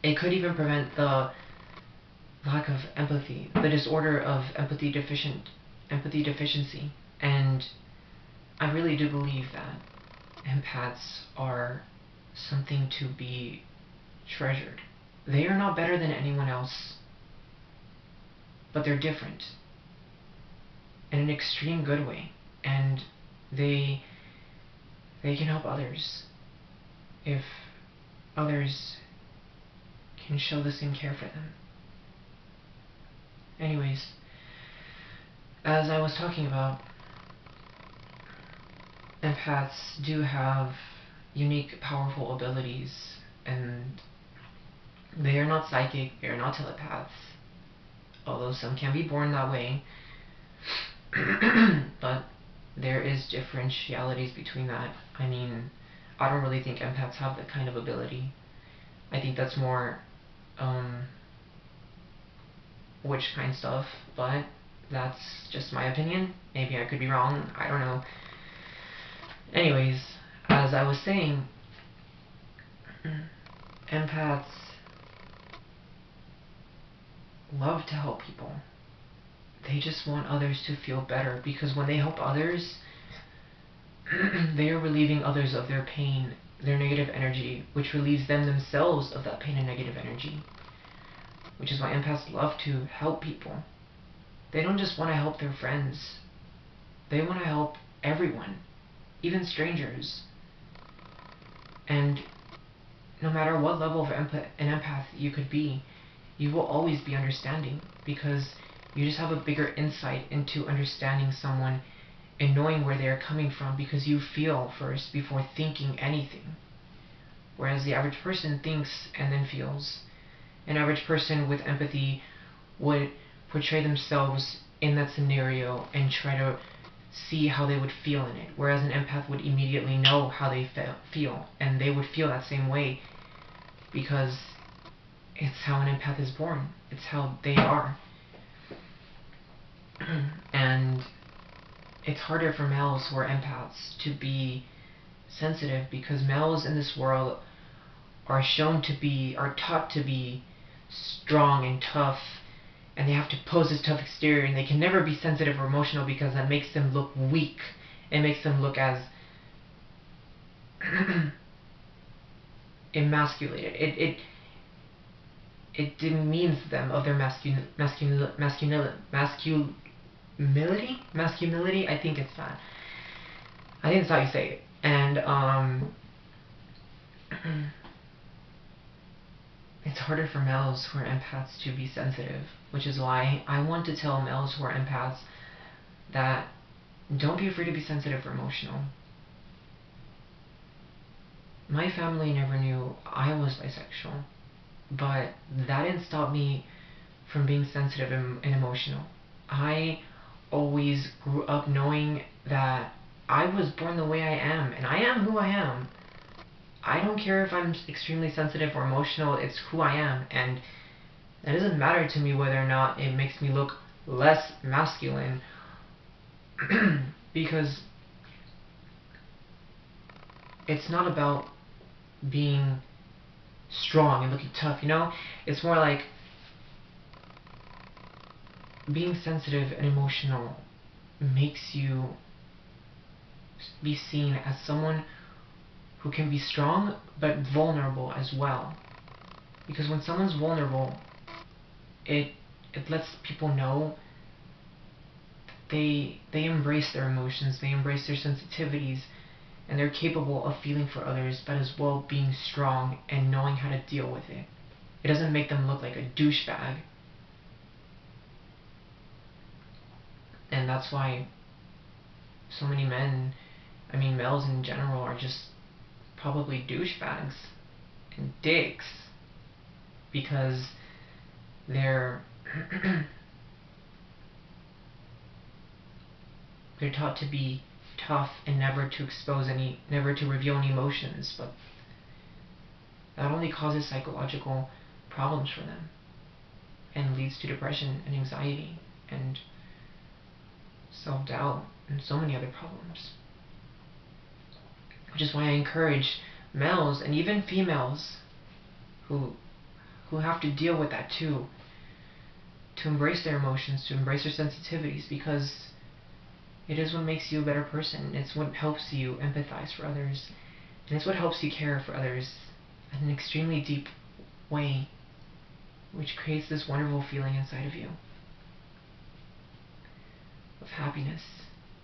it could even prevent the lack of empathy, the disorder of empathy deficiency. And I really do believe that empaths are something to be treasured. They are not better than anyone else, but they're different in an extreme good way, and they can help others if others can show the same care for them. Anyways, as I was talking about, empaths do have unique, powerful abilities, and they are not psychic, they are not telepaths, although some can be born that way. But there is differentialities between that. I mean, I don't really think empaths have that kind of ability. I think that's more witch kind stuff, but that's just my opinion. Maybe I could be wrong, I don't know. Anyways, as I was saying, empaths love to help people. They just want others to feel better, because when they help others, they are relieving others of their pain, their negative energy, which relieves them themselves of that pain and negative energy. Which is why empaths love to help people. They don't just want to help their friends. They want to help everyone, even strangers. And no matter what level of an empath you could be, you will always be understanding, because you just have a bigger insight into understanding someone and knowing where they are coming from, because you feel first before thinking anything. Whereas the average person thinks and then feels. An average person with empathy would portray themselves in that scenario and try to see how they would feel in it, whereas an empath would immediately know how they feel, and they would feel that same way, because it's how an empath is born. It's how they are. And it's harder for males who are empaths to be sensitive, because males in this world are taught to be strong and tough, and they have to pose this tough exterior, and they can never be sensitive or emotional, because that makes them look weak. It makes them look as emasculated. It demeans them of their masculinity. I think it's that. I think that's how you say it. And it's harder for males who are empaths to be sensitive, which is why I want to tell males who are empaths that don't be afraid to be sensitive or emotional. My family never knew I was bisexual, but that didn't stop me from being sensitive and emotional. I always grew up knowing that I was born the way I am, and I am who I am. I don't care if I'm extremely sensitive or emotional, it's who I am, and it doesn't matter to me whether or not it makes me look less masculine, because it's not about being strong and looking tough, you know? It's more like being sensitive and emotional makes you be seen as someone who can be strong but vulnerable as well. Because when someone's vulnerable, it lets people know they embrace their emotions, they embrace their sensitivities, and they're capable of feeling for others, but as well being strong and knowing how to deal with it. It doesn't make them look like a douchebag. And that's why so many men, I mean males in general, are just probably douchebags and dicks, because they're they're taught to be tough and never to reveal any emotions, but that only causes psychological problems for them and leads to depression and anxiety and self-doubt and so many other problems. Which is why I encourage males and even females who who have to deal with that too, to embrace their emotions, to embrace their sensitivities, because it is what makes you a better person. It's what helps you empathize for others, and it's what helps you care for others in an extremely deep way, which creates this wonderful feeling inside of you of happiness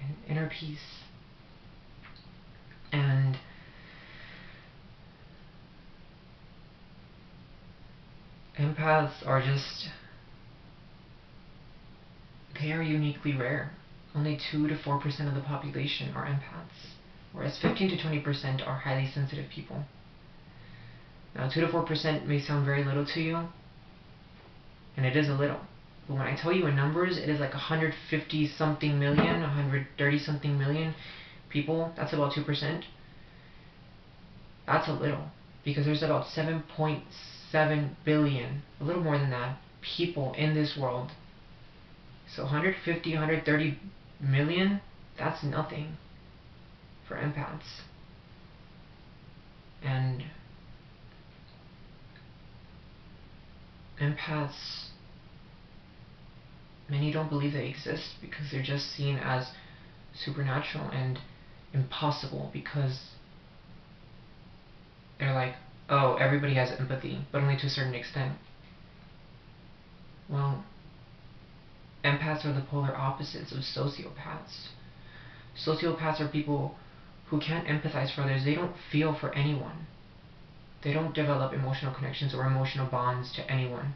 and inner peace. And empaths are just, they are uniquely rare. Only 2 to 4% of the population are empaths, whereas 15 to 20% are highly sensitive people. Now, 2 to 4% may sound very little to you, and it is a little. But when I tell you in numbers, it is like 150 something million, 130 something million people. That's about 2%. That's a little, because there's about 7.7 billion, a little more than that, people in this world. So 150, 130 million, that's nothing for empaths. And empaths, many don't believe they exist because they're just seen as supernatural and impossible, because they're like, oh, everybody has empathy, but only to a certain extent. Well, empaths are the polar opposites of sociopaths. Sociopaths are people who can't empathize for others. They don't feel for anyone. They don't develop emotional connections or emotional bonds to anyone.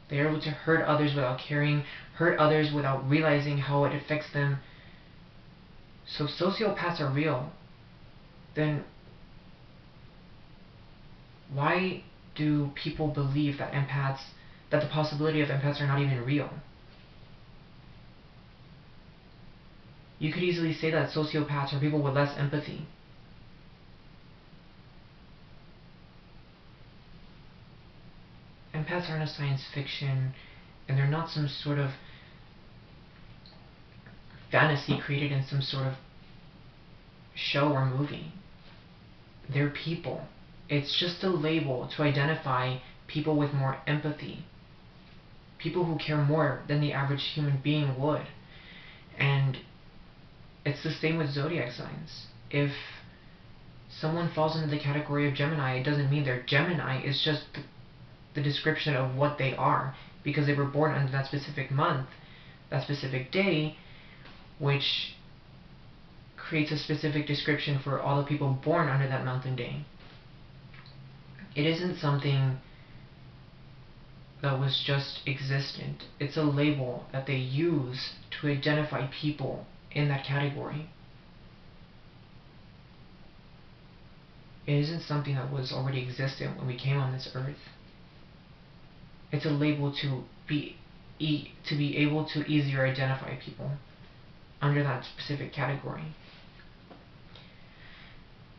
They are able to hurt others without caring, hurt others without realizing how it affects them. So if sociopaths are real, then why do people believe that that the possibility of empaths are not even real? You could easily say that sociopaths are people with less empathy. Empaths aren't a science fiction, and they're not some sort of fantasy created in some sort of show or movie. They're people. It's just a label to identify people with more empathy. People who care more than the average human being would. And it's the same with zodiac signs. If someone falls into the category of Gemini, it doesn't mean they're Gemini. It's just the description of what they are, because they were born under that specific month, that specific day, which creates a specific description for all the people born under that month and day. It isn't something that was just existent. It's a label that they use to identify people in that category. It isn't something that was already existent when we came on this earth. It's a label to be able to easier identify people under that specific category.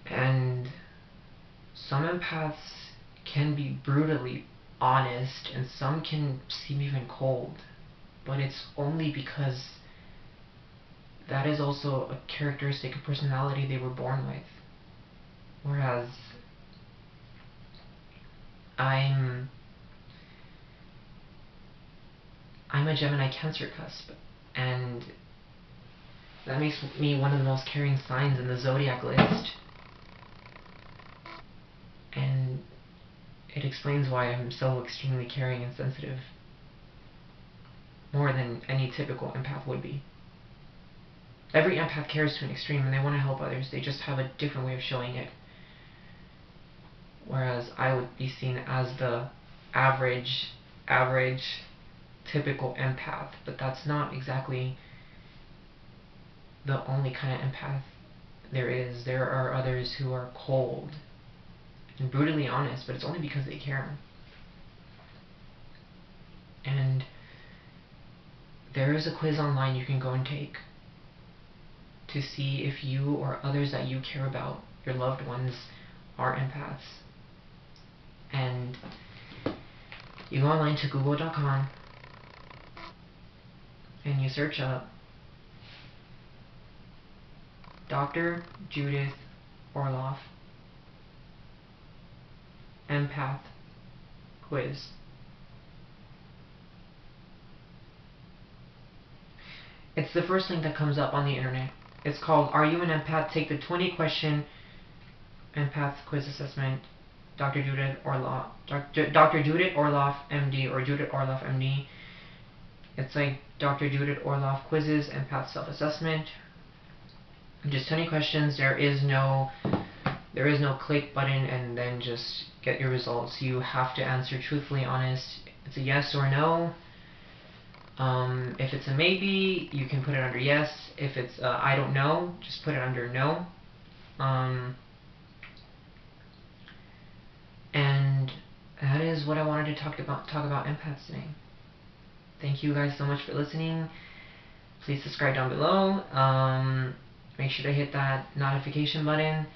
And some empaths can be brutally honest, and some can seem even cold, but it's only because that is also a characteristic of personality they were born with. Whereas I'm a Gemini Cancer cusp, and that makes me one of the most caring signs in the zodiac list. And it explains why I'm so extremely caring and sensitive, more than any typical empath would be. Every empath cares to an extreme, and they want to help others. They just have a different way of showing it. Whereas I would be seen as the average, typical empath, but that's not exactly the only kind of empath there is. There are others who are cold and brutally honest, but it's only because they care. And there is a quiz online you can go and take to see if you or others that you care about, your loved ones, are empaths. And you go online to google.com and you search up Dr. Judith Orloff, empath, quiz. It's the first link that comes up on the internet. It's called Are You an Empath? Take the 20-question Empath quiz assessment. Dr. Judith Orloff, MD, or Judith Orloff, MD. It's like Dr. Judith Orloff quizzes, Empath self-assessment. Just 20 questions. There is no click button and then just get your results. You have to answer truthfully, honest. It's a yes or no. If it's a maybe, you can put it under yes. If it's I don't know, just put it under no. And that is what I wanted to talk about empaths today. Thank you guys so much for listening. Please subscribe down below. Make sure to hit that notification button.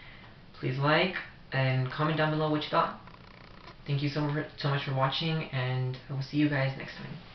Please like and comment down below what you thought. Thank you so much for watching, and I will see you guys next time.